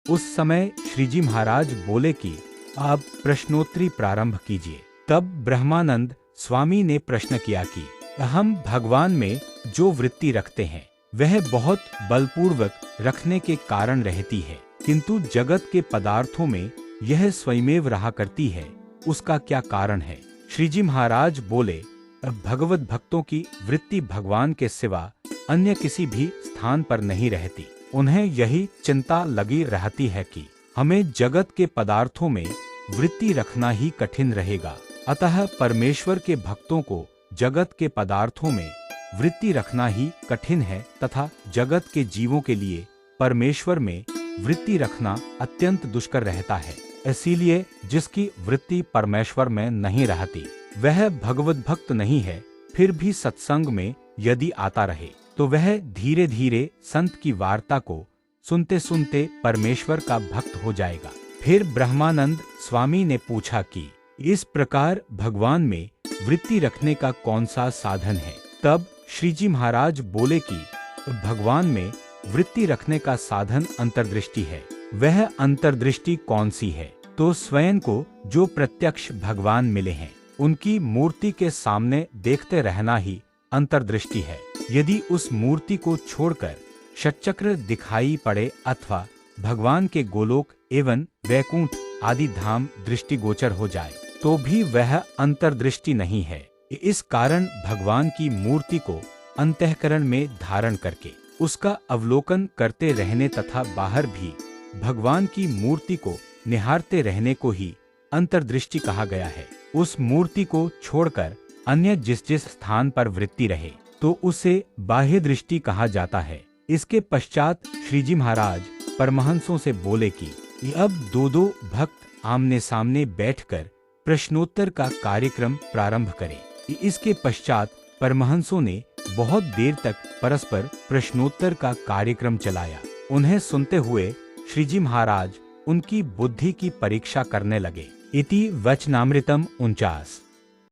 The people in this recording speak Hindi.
उस समय श्रीजी महाराज बोले कि आप प्रश्नोत्तरी प्रारंभ कीजिए। तब ब्रह्मानंद स्वामी ने प्रश्न किया कि हम भगवान में जो वृत्ति रखते हैं वह बहुत बलपूर्वक रखने के कारण रहती है, किंतु जगत के पदार्थों में यह स्वयमेव रहा करती है, उसका क्या कारण है? श्रीजी महाराज बोले, भगवत भक्तों की वृत्ति भगवान के सिवा अन्य किसी भी स्थान पर नहीं रहती। उन्हें यही चिंता लगी रहती है कि हमें जगत के पदार्थों में वृत्ति रखना ही कठिन रहेगा। अतः परमेश्वर के भक्तों को जगत के पदार्थों में वृत्ति रखना ही कठिन है तथा जगत के जीवों के लिए परमेश्वर में वृत्ति रखना अत्यंत दुष्कर रहता है। इसीलिए जिसकी वृत्ति परमेश्वर में नहीं रहती वह भगवत भक्त नहीं है। फिर भी सत्संग में यदि आता रहे तो वह धीरे धीरे संत की वार्ता को सुनते सुनते परमेश्वर का भक्त हो जाएगा। फिर ब्रह्मानंद स्वामी ने पूछा कि इस प्रकार भगवान में वृत्ति रखने का कौन सा साधन है? तब श्रीजी महाराज बोले कि भगवान में वृत्ति रखने का साधन अंतर्दृष्टि है। वह अंतर्दृष्टि कौन सी है? तो स्वयं को जो प्रत्यक्ष भगवान मिले हैं उनकी मूर्ति के सामने देखते रहना ही अंतर्दृष्टि है। यदि उस मूर्ति को छोड़कर षटचक्र दिखाई पड़े अथवा भगवान के गोलोक एवं वैकुंठ आदि धाम दृष्टिगोचर हो जाए तो भी वह अंतर्दृष्टि नहीं है। इस कारण भगवान की मूर्ति को अंतःकरण में धारण करके उसका अवलोकन करते रहने तथा बाहर भी भगवान की मूर्ति को निहारते रहने को ही अंतर्दृष्टि कहा गया है। उस मूर्ति को छोड़कर अन्य जिस जिस स्थान पर वृत्ति रहे तो उसे बाह्य दृष्टि कहा जाता है। इसके पश्चात श्रीजी महाराज परमहंसों से बोले कि अब दो भक्त आमने सामने बैठकर प्रश्नोत्तर का कार्यक्रम प्रारंभ करें। इसके पश्चात परमहंसों ने बहुत देर तक परस्पर प्रश्नोत्तर का कार्यक्रम चलाया। उन्हें सुनते हुए श्रीजी महाराज उनकी बुद्धि की परीक्षा करने लगे। इति वचनामृतम 49।